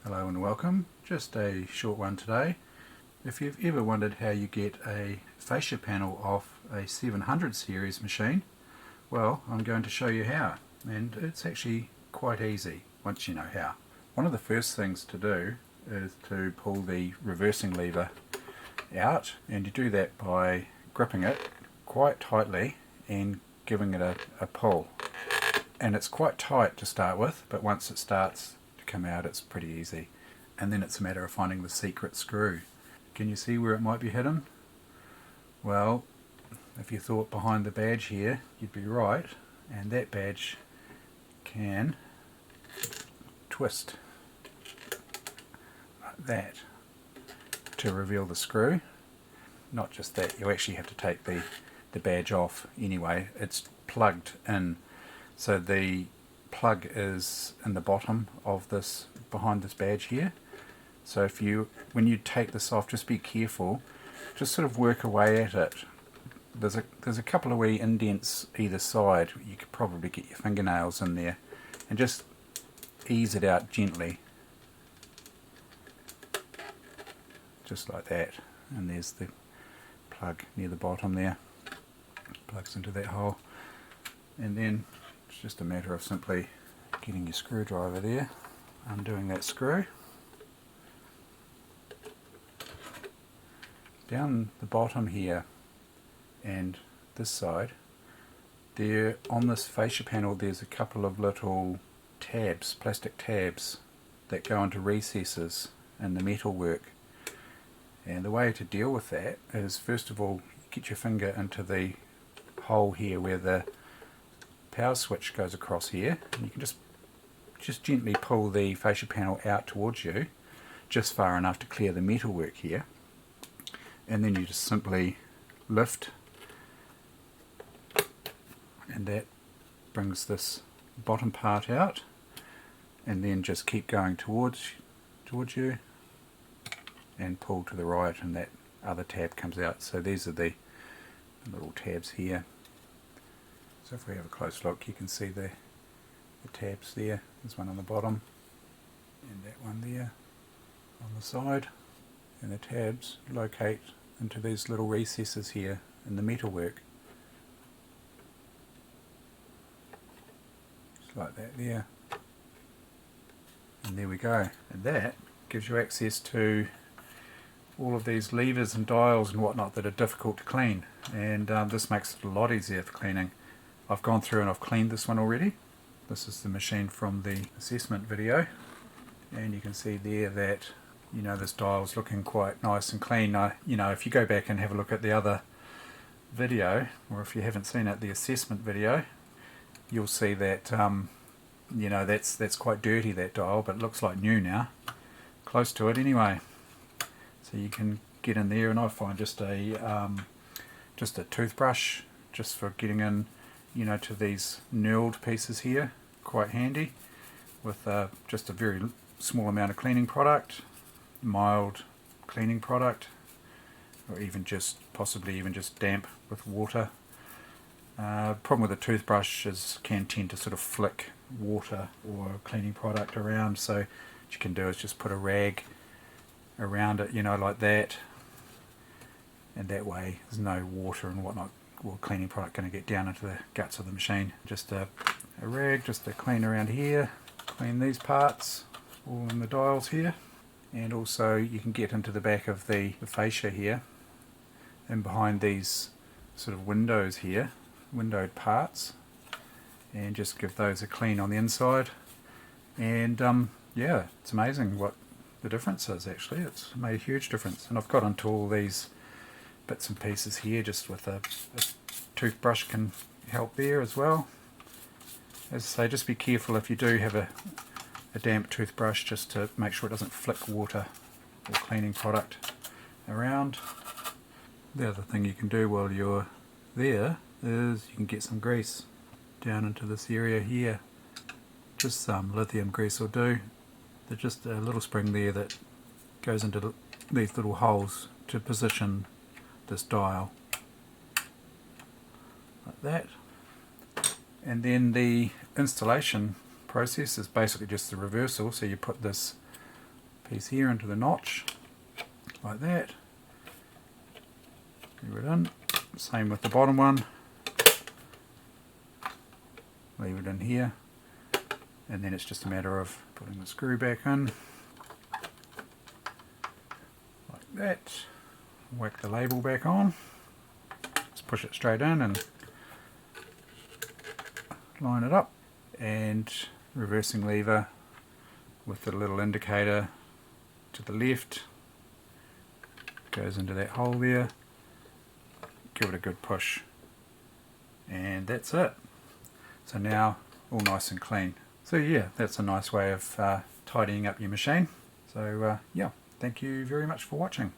Hello and welcome. Just a short one today. If you've ever wondered how you get a fascia panel off a 700 series machine, well, I'm going to show you how, and it's actually quite easy once you know how. One of the first things to do is to pull the reversing lever out, and you do that by gripping it quite tightly and giving it a pull. And it's quite tight to start with, but once it starts to come out it's pretty easy. And then it's a matter of finding the secret screw. Can you see where it might be hidden? Well, if you thought behind the badge here, you'd be right, and that badge can twist like that to reveal the screw. Not just that, you actually have to take the badge off anyway. It's plugged in, so the plug is in the bottom of this, behind this badge here. So when you take this off, just be careful, just sort of work away at it. There's a couple of wee indents either side. You could probably get your fingernails in there and just ease it out gently, just like that. And there's the plug near the bottom there, plugs into that hole. And then it's just a matter of simply getting your screwdriver there, undoing that screw. Down the bottom here and this side, there on this fascia panel there's a couple of little tabs, plastic tabs, that go into recesses in the metalwork. And the way to deal with that is, first of all, get your finger into the hole here where the power switch goes across here, and you can just gently pull the fascia panel out towards you, just far enough to clear the metalwork here. And then you just simply lift, and that brings this bottom part out, and then just keep going towards you and pull to the right, and that other tab comes out. So these are the little tabs here. So if we have a close look, you can see the tabs there. There's one on the bottom and that one there on the side, and the tabs locate into these little recesses here in the metalwork. Just like that there. And there we go. And that gives you access to all of these levers and dials and whatnot that are difficult to clean. And this makes it a lot easier for cleaning. I've gone through and I've cleaned this one already. This is the machine from the assessment video. And you can see there that this dial's looking quite nice and clean. If you go back and have a look at the other video, or if you haven't seen it, the assessment video, you'll see that that's quite dirty, that dial, but it looks like new now, close to it anyway. So you can get in there, and I find just a toothbrush, just for getting in, to these knurled pieces here, quite handy, with just a very small amount of cleaning product. Mild cleaning product, or even possibly even just damp with water. Problem with a toothbrush is can tend to sort of flick water or cleaning product around, so what you can do is just put a rag around it, like that, and that way there's no water and whatnot or cleaning product going to get down into the guts of the machine. Just a rag just to clean around here, clean these parts, all in the dials here. And also you can get into the back of the fascia here, and behind these sort of windows here, windowed parts, and just give those a clean on the inside. And yeah, it's amazing what the difference is. Actually, it's made a huge difference. And I've got onto all these bits and pieces here, just with a toothbrush can help there as well. As I say, just be careful if you do have a damp toothbrush, just to make sure it doesn't flick water or cleaning product around. The other thing you can do while you're there is you can get some grease down into this area here. Just some lithium grease will do. There's just a little spring there that goes into these little holes to position this dial like that. And then the installation process is basically just the reversal. So you put this piece here into the notch, like that. Leave it in. Same with the bottom one. Leave it in here. And then it's just a matter of putting the screw back in. Like that. Whack the label back on. Just push it straight in and line it up. And reversing lever with the little indicator to the left. Goes into that hole there. Give it a good push. And that's it. So now all nice and clean. So yeah, that's a nice way of tidying up your machine. So yeah, thank you very much for watching.